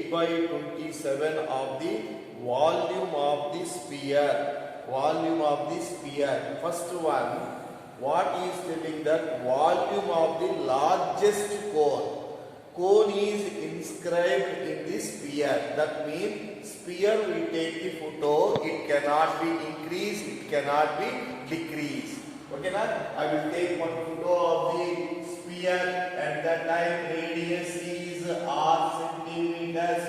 8 by 27 of the volume of the sphere. Volume of the sphere. First one, what is telling that volume of the largest cone. Cone is inscribed in the sphere. That means sphere we take the photo. It cannot be increased. It cannot be decreased. Okay, now I will take one photo of the sphere. At that time, radius is r centimeters.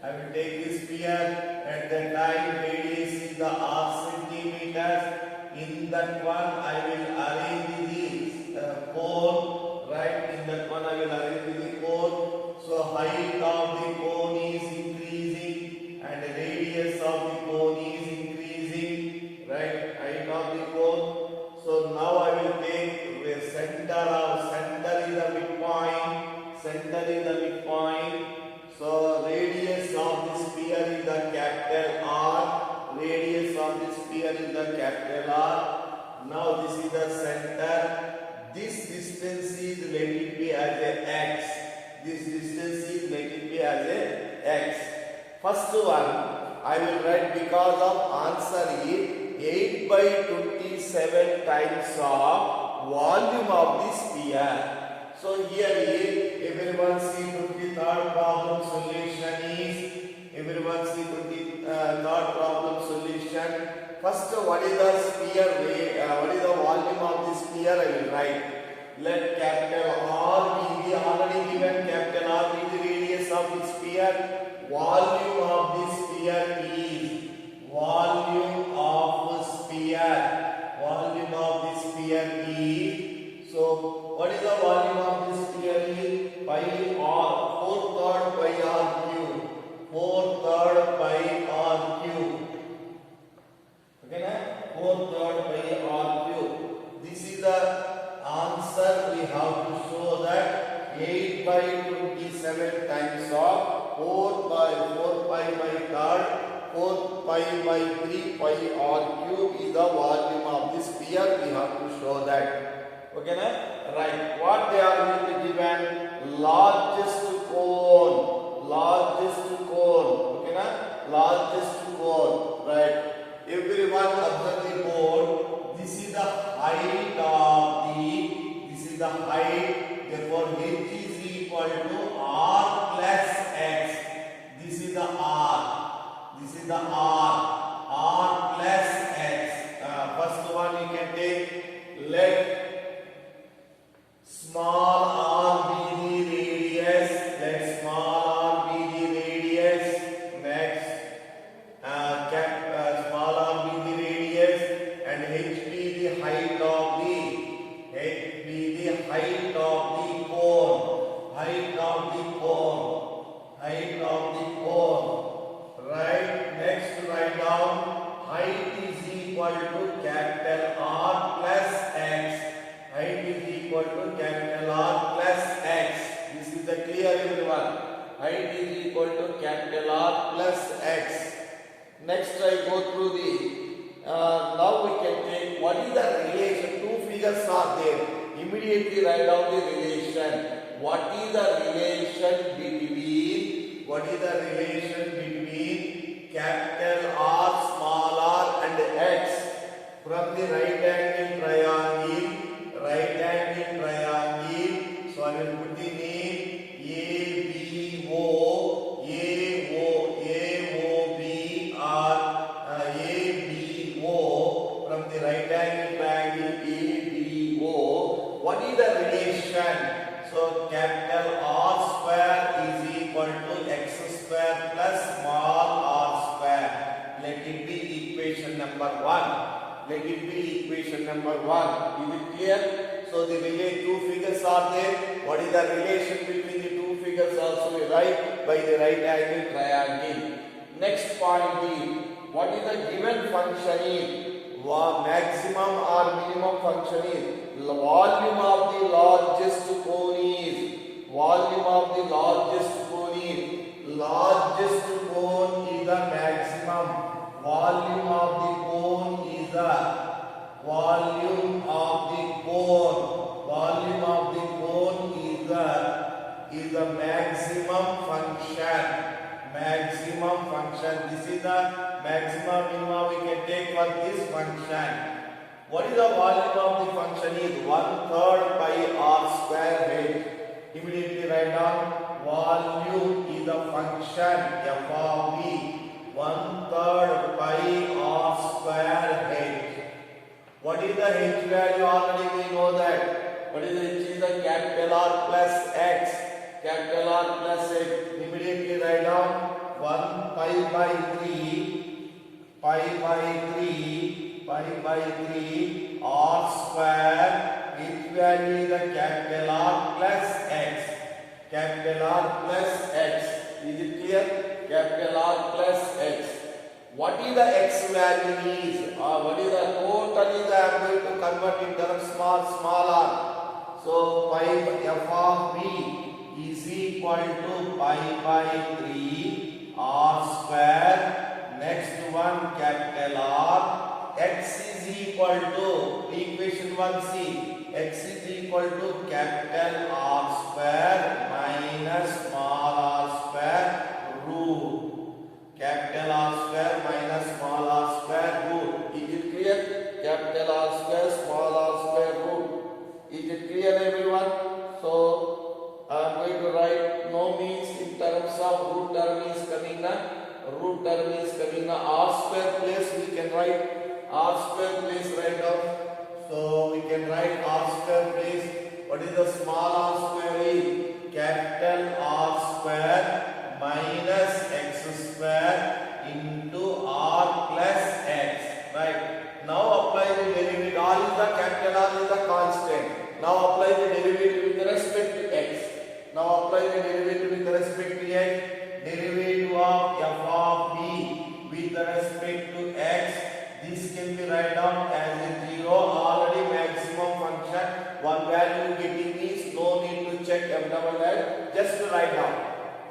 I will take the sphere. At that time, radius is the r centimeters. In that one, I will arrange the cone. Right? In that one, I will arrange the cone. So height of the cone is increasing, and the radius of the cone is increasing. Right? Height of the cone. So now I will take the center is the midpoint. Center is the midpoint. So radius of the sphere is the capital R. Radius of the sphere is the capital R. Now this is the center. This distance is let it be as a x. This distance is let it be as a x. First one I will write because of answer is 8 by 27 times of volume of the sphere. So here is everyone see 23rd problem solution is everyone see 23rd problem solution. First, what is the sphere? What is the volume of the sphere? I will write. Let capital R be the already given capital R be the radius of the sphere. Volume of the sphere is volume of the sphere. Volume of the sphere is. So, what is the volume of the sphere is? Pi r 4/3 pi r cube. 4/3 pi r cube. Okay, na? 4/3 pi r cube. This is the answer. We have to show that 8 by 27 times of 4 pi by 3rd, 4 pi by 3 pi r cube is the volume of the sphere. We have to show that. Okay, na? Right. What they are going to given? Largest cone. Largest cone. Okay, na? Largest cone. Right. Everyone observe the board. This is the height of the. This is the height. Therefore, h is equal to r plus x. This is the r. This is the r. R plus x. First one you can take. Let small r be the radius. Let small r be the radius. Next, small r be the radius, and h be the height of the. H be the height of the cone. Height of the cone. Height of the cone. Right. Next, write down height is equal to capital R plus x. Height is equal to capital R plus x. This is the clear everyone. Height is equal to capital R plus x. Next I go through the, now we can take what is the relation. Two figures are there. Immediately write down the relation. What is the relation between, what is the relation between capital R, small r and x from the right angle triangle. Right angle triangle. So I will put the name ABO, AOB or ABO from the right angle triangle ABO. What is the relation? So capital R square is equal to x square plus small r square. Let it be equation number 1. Let it be equation number 1. Is it clear? So the two figures are there. What is the relation between the two figures? Also we write by the right angle triangle. Next point is, what is the given function is? Maximum or minimum function is volume of the largest cone is. Volume of the largest cone is. Largest cone is the maximum. Volume of the cone is the volume of the cone. Volume of the cone is the maximum. maximum function. Maximum function. This is the maximum minimum we can take for this function. What is the volume of the function? Is 1/3 pi r square h. Immediately write down volume is the function f of v. 1/3 pi r square h. What is the h value? Already we know that. What is the h? Is the capital R plus x. Capital R plus x. Immediately write down 1 pi by 3 r square. H value is the capital R plus x. Capital R plus x. Is it clear? Capital R plus x. What is the x value is? What is the total is? I am going to convert in terms small r. So pi f of v is equal to pi by 3 r square. Next one capital R. X is equal to equation 1c. X is equal to capital R square minus small r square root. Capital R square minus small r square root. Is it clear? Capital R square, small r square root. Is it clear, everyone? So I am going to write no means in terms of root term is coming na. Root term is coming na. R square place we can write. R square place write down. So we can write R square place. What is the small r square is? Capital R square minus x square into r plus x. Right. Now apply the derivative. R is the capital R is the constant. Now apply the derivative with respect to x. Now apply the derivative with respect to x. Derivative of f of v with respect to x. This can be write down as a 0. Already maximum function. One value getting is no need to check f double l. Just to write down.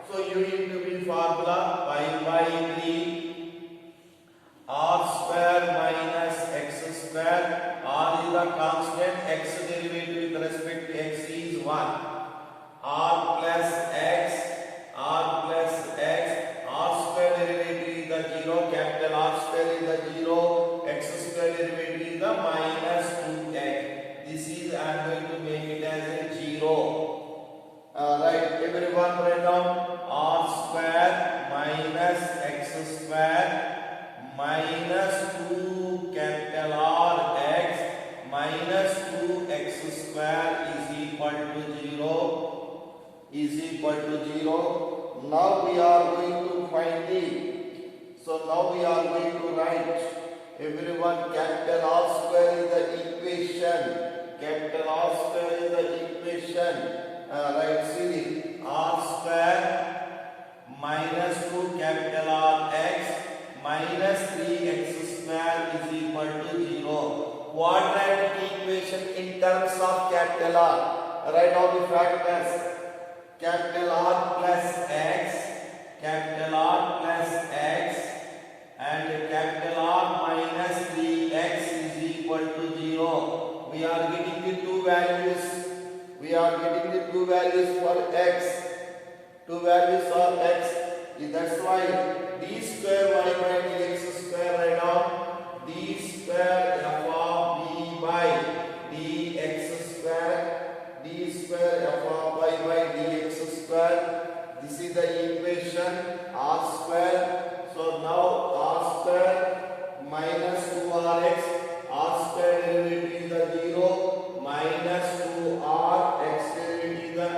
So u into v formula pi by 3 r square minus x square. R is the constant. X derivative with respect to x is 1. R plus x. R plus x. R square derivative is the 0. Capital R square is the 0. X square derivative is the minus 2x. This is I am going to make it as a 0. Right. Everyone write down r square minus x square minus 2 capital R x minus 2x square is equal to 0. Is equal to 0. Now we are going to find it. So now we are going to write. Everyone, capital R square is the equation. Capital R square is the equation. Right, see r square minus 2 capital R x minus 3x square is equal to 0. Quadratic equation in terms of capital R. Write all the factors. Capital R plus x, capital R plus x, and capital R minus 3x is equal to 0. We are getting the two values. We are getting the two values for x. Two values for x. That's why d square y by dx square right now. D square f of b by dx square. D square f of y by dx square. This is the equation r square. So now r square minus 2rx. R square derivative is the 0 minus 2r x derivative is the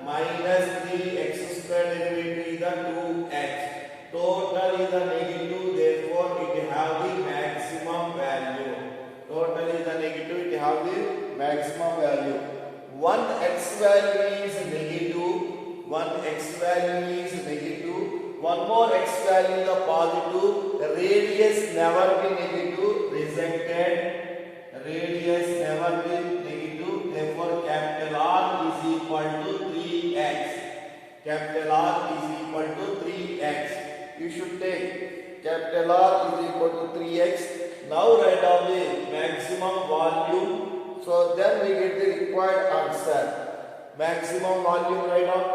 minus 3x square derivative is the 2x. Total is the negative, therefore it have the maximum value. Total is the negative, it have the maximum value. One x value is negative. One x value is negative. One more x value is a positive. Radius never be negative. Rejected. Radius never be negative. Therefore, capital R is equal to 3x. Capital R is equal to 3x. You should take capital R is equal to 3x. Now write down the maximum volume. So then we get the required answer. Maximum volume write down.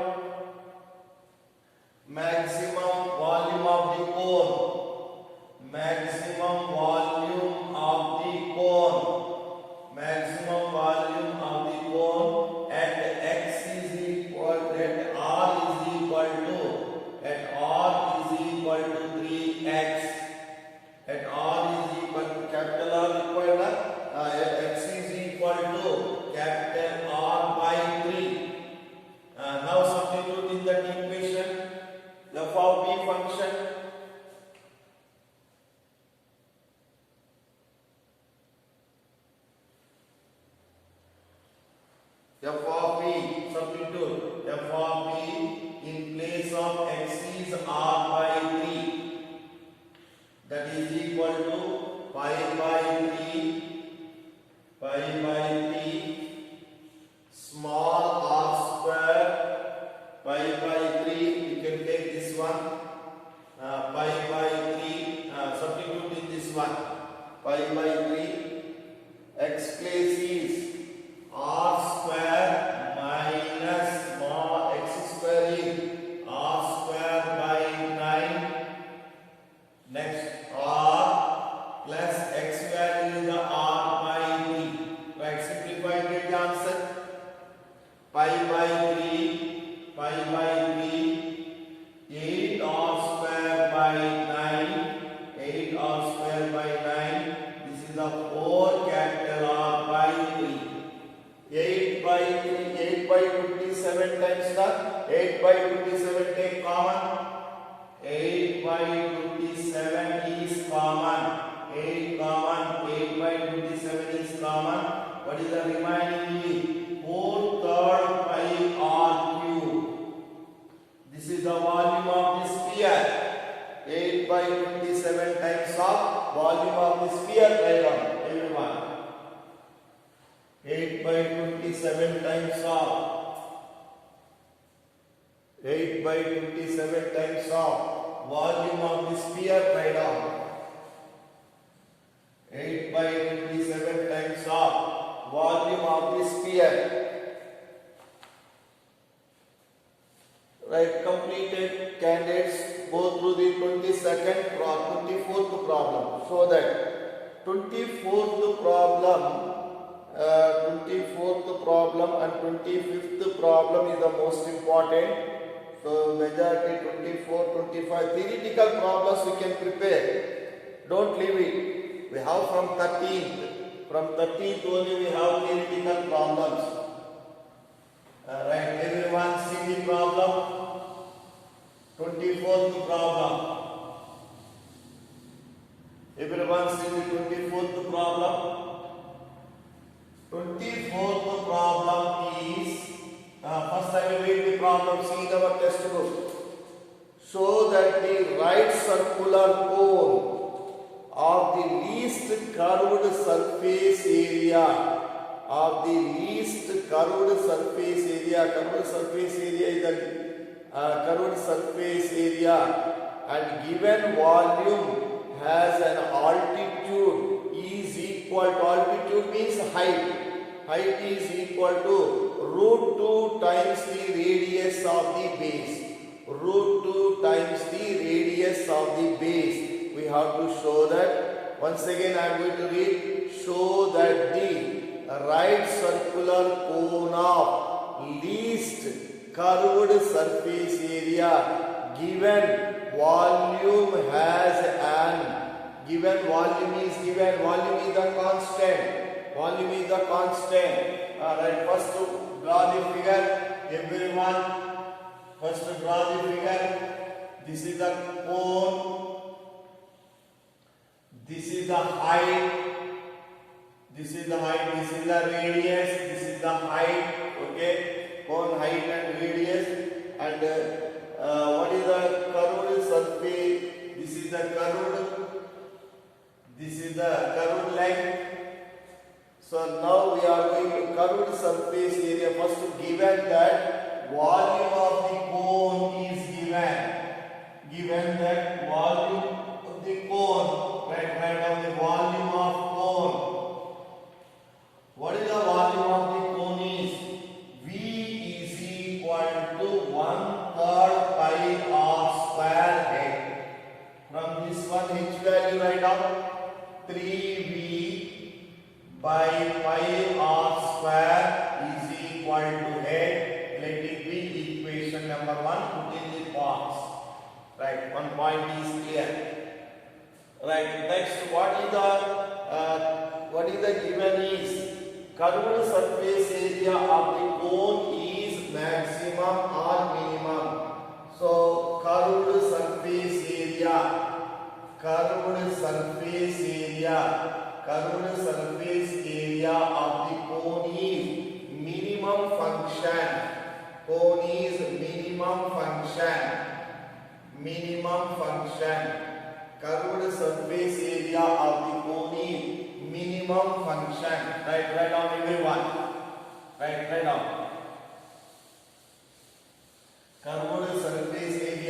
can take this one, pi by 3, substitute in this one, pi by 3, x place is r square minus small x square is r square by 9, next r plus x value is the r by 3, right, simplify and get the answer, pi by 3, 8 r square by 9, 8 r square by 9, this is the 4 capital R by 3, 8 by 3, 8 by 27 times the 8 by 27 take common, 8 by 27 is common, 8 common, 8 by 27 is common, what is the remaining? 4/3 pi r cube. This is the volume of the sphere. 8 by 27 times of volume of the sphere. Write down, everyone. 8 by 27 times of 8 by 27 times of volume of the sphere. Write down. 8 by 27 times of volume of the sphere. Right, completed. Candidates go through the 22nd or 24th problem. So that 24th problem and 25th problem is the most important. So majority 24, 25 theoretical problems we can prepare. Don't leave it. We have from 13th. From 13th only we have theoretical problems. Right, everyone see the problem. 24th problem. Everyone see the 24th problem. 24th problem is, first I will read the problem, see in our textbook. Show that the right circular cone of the least curved surface area is the curved surface area and given volume has an altitude is equal to, altitude means height is equal to root 2 times the radius of the base, root 2 times the radius of the base. We have to show that. Once again I am going to read. Show that the right circular cone of least curved surface area given volume has an, given volume is the constant, alright, first to draw the figure, everyone, first to draw the figure. This is the cone, this is the height, this is the radius, this is the height, okay, cone height and radius, and what is the curved surface? This is the curved length. So now we are going to curved surface area. First given that volume of the cone is given that volume of the cone, write down the volume of cone. What is the volume of the cone is? V is equal to 1/3 pi r square h. From this one h value write down 3v by pi r square is equal to h. Let it be equation number 1. Put in the box. Right, one point is clear. Right, next what is the given is curved surface area of the cone is maximum or minimum. So curved surface area of the cone is minimum function. Curved surface area of the cone is minimum function. Write down everyone. Write down. Curved surface area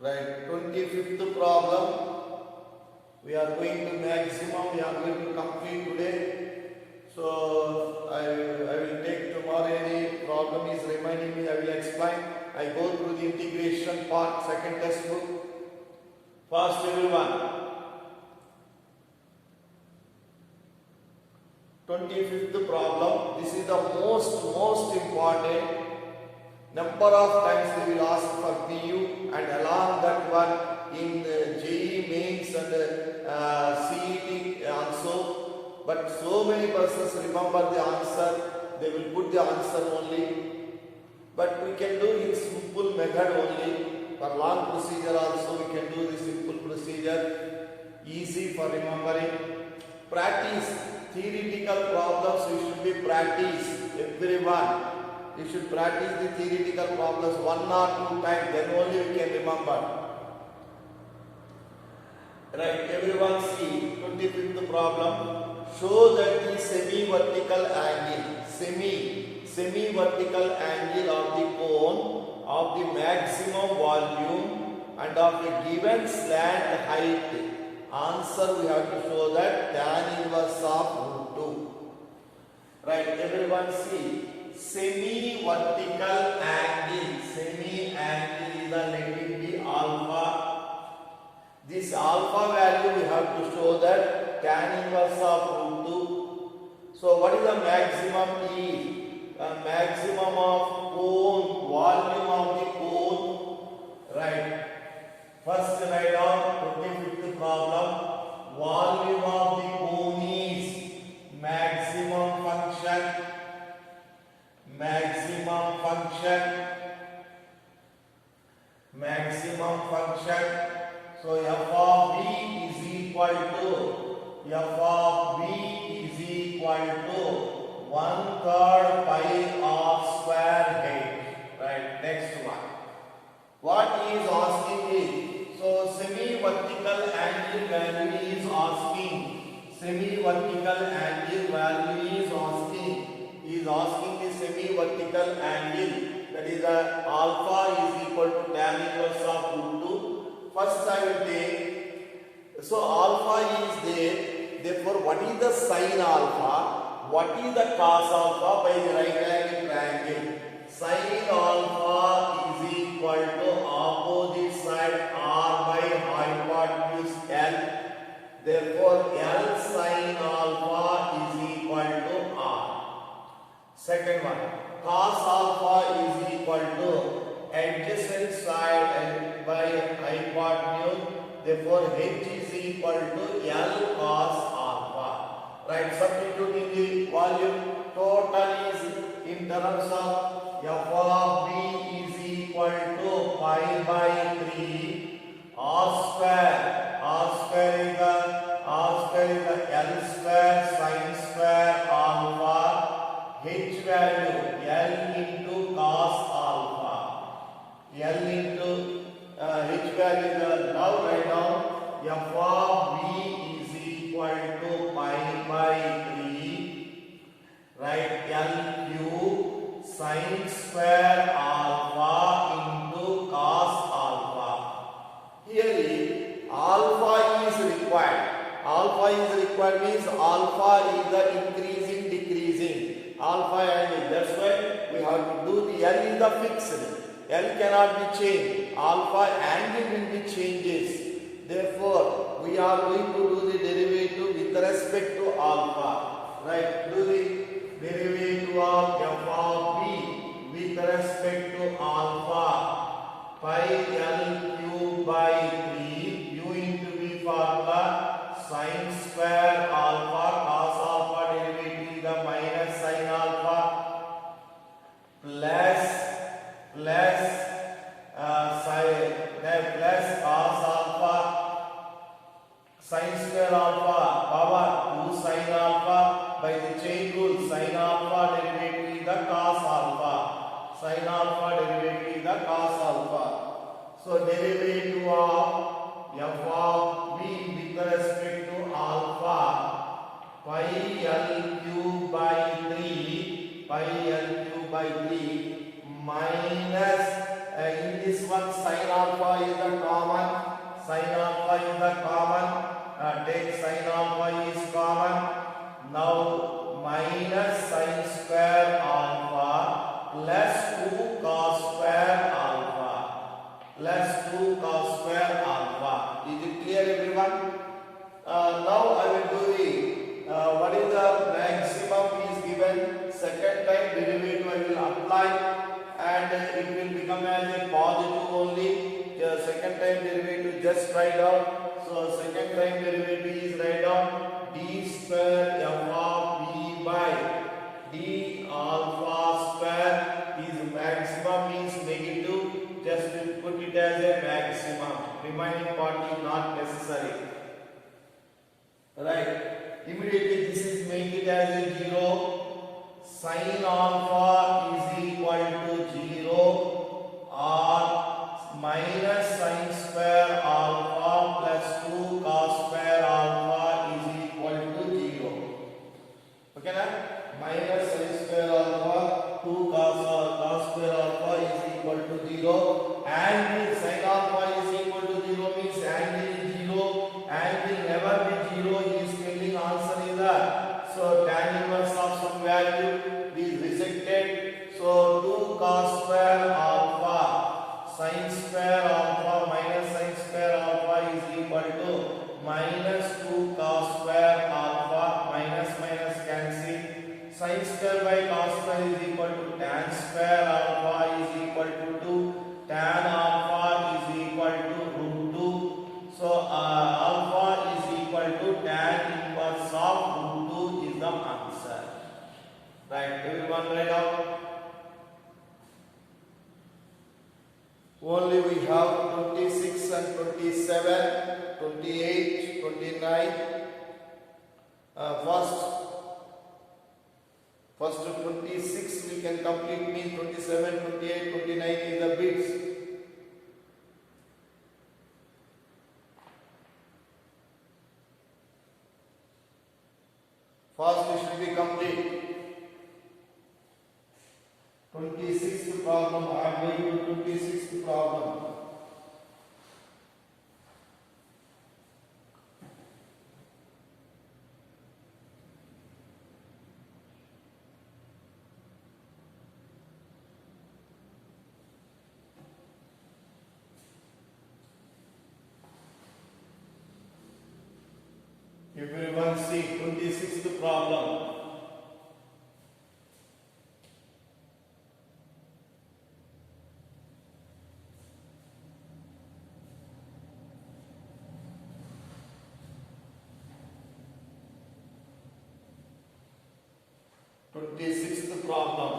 Right. 25th problem. We are going to maximum. We are going to complete today. So I will take tomorrow. Any problem is reminding me, I will explain. I go through the integration part, second textbook. First, everyone. 25th problem. This is the most important. Number of times they will ask for PU, and along that one in JEE mains and CET also. But so many persons remember the answer, they will put the answer only. But we can do in simple method only. For long procedure also we can do the simple procedure. Easy for remembering. Practice. Theoretical problems we should be practice. Everyone. You should practice the theoretical problems 1 or 2 times, then only you can remember. Right, everyone see 25th problem. Show that the semi-vertical angle, semi-vertical angle of the cone of the maximum volume and of a given slant height. Answer we have to show that tan inverse of root 2. Right, everyone see. Semi-vertical angle, semi-angle is the let be alpha. This alpha value we have to show that tan inverse of root 2. So what is the maximum is? Maximum of cone, volume of the cone. Right. First write down 25th problem. Volume of the cone is maximum function. Maximum function. So f of b is equal to 1/3 pi r square h. Right. Next one. What is asking is, so semi-vertical angle value is asking. Semi-vertical angle value is asking. He is asking the semi-vertical angle, that is alpha is equal to tan inverse of root 2. First I will take, so alpha is there, therefore what is the sin alpha, what is the cos alpha by the right angle triangle? Sin alpha is equal to opposite side r by hypotenuse L, therefore L sin alpha is equal to r. Second one, cos alpha is equal to adjacent side and by hypotenuse, therefore h is equal to L cos alpha. Right, substituting the volume, total is in terms of f of b is equal to pi by 3 r square. R square is the L square sin square alpha. H value L into cos alpha. L into H value, now write down f of b is equal to pi by 3. Write L cube sin square alpha into cos alpha. Here alpha is required. Alpha is required means alpha is the increasing, decreasing. Alpha angle. That's why we have to do the L is the fixed. L cannot be changed. Alpha angle will be changes. Therefore, we are going to do the derivative with respect to alpha. Right? Do the derivative of f of b with respect to alpha. Pi L cube by 3. U into b formula sin square alpha cos alpha derivative is the minus sin alpha plus cos alpha sin square alpha power 2 sin alpha by the chain rule. Sin alpha derivative is the cos alpha. Sin alpha derivative is the cos alpha. So derivative of f of b with respect to alpha pi L cube by 3 minus in this one sin alpha is the common. Sin alpha is the common. Take sin alpha is common. Now minus sin square alpha plus 2 cos square alpha plus 2 cos square alpha. Is it clear, everyone? Now I will do the what is the maximum is given. Second time derivative I will apply and it will become as a positive only. The second time derivative just write down. So second time derivative is write down d square f of b by d alpha square is maximum means negative. Just put it as a maximum. Remaining part is not necessary. Right. Immediately this is make it as a 0. Sin alpha is equal to 0 or minus sin square alpha plus 2 cos square alpha is equal to 0. Okay na? Minus sin square alpha 2 cos square alpha is equal to 0 and sin alpha is equal to 0 means angle is 0. Angle never be 0 is telling answer is that. So tan inverse of some value is rejected. So 2 cos square alpha sin square alpha minus sin square alpha is equal to minus 2 cos square alpha. Minus minus cancel. Sin square by cos square is equal to tan square alpha is equal to 2. Tan alpha is equal to root 2. So alpha is equal to tan inverse of root 2 is the answer. Right, everyone write out. Only we have 26 and 27, 28, 29. First 26 we can complete means 27, 28, 29 is the bits. First it should be complete. 26th problem. I am going to 26th problem. Everyone see 26th problem. Sixth problem.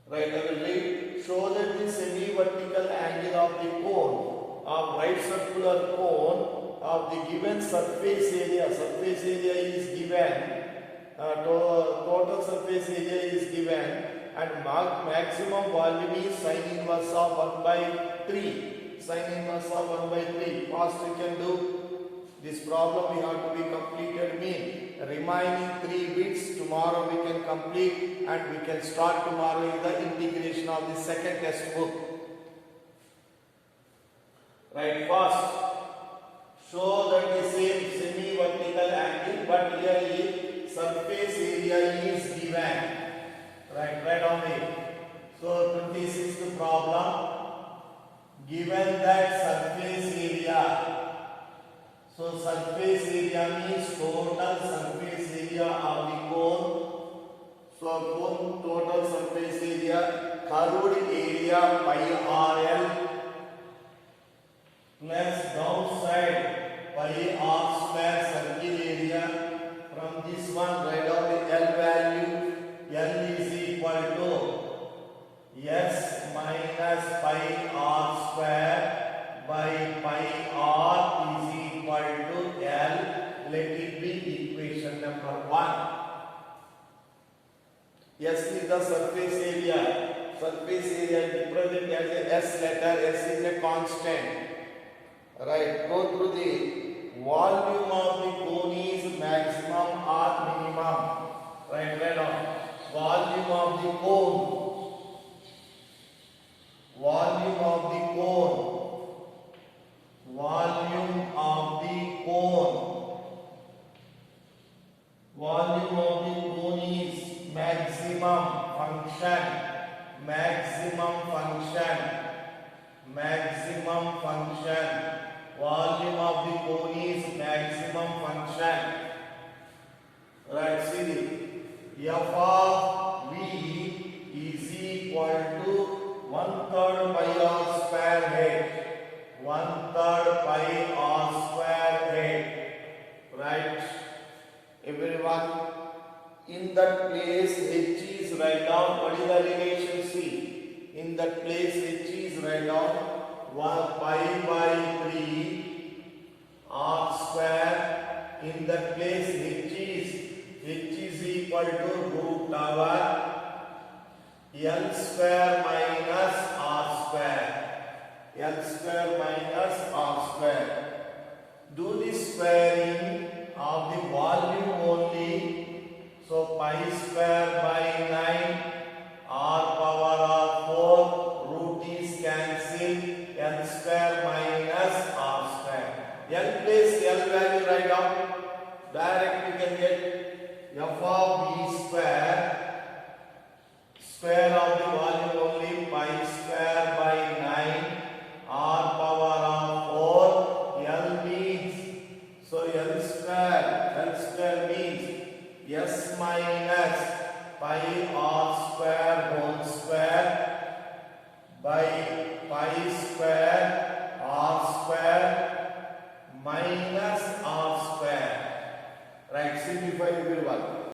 Right, I will read. Show that the semi-vertical angle of the cone of right circular cone of the given surface area is given, total surface area is given, and maximum volume is sin inverse of 1 by 3. Sin inverse of 1 by 3. Fast we can do. This problem we have to be completed mean remaining 3 bits tomorrow we can complete and we can start tomorrow with the integration of the second test book. Right, first show that the same semi-vertical angle but here is surface area is given. Right on it. So 26th problem, given that surface area. So surface area means total surface area of the cone. So cone total surface area, curved area pi RL plus downside pi r square circle area. From this one write down the L value. L is equal to S minus pi r square by pi r is equal to L. Let it be equation number 1. S is the surface area. Surface area is represented as a S letter. S is a constant. Right. Go through the volume of the cone is maximum or minimum. Right on. Volume of the cone. volume of the cone is maximum function. Right, see the f of v is equal to 1/3 pi r square head. 1/3 pi r square head. Right, everyone. In that place h is write down. What is the relation? See, in that place h is write down 1 pi by 3 r square. In that place h is equal to root over l square minus r square. L square minus r square. Do the squaring of the volume only. So pi square by 9 r power of 4 root is cancelled. L square minus r square. L place L value write down. Direct you can get f of v square. Square of the volume only pi square by 9 r power of 4. L means, so L square means s minus pi r square whole square by pi square r square minus r square. Right, simplify everyone.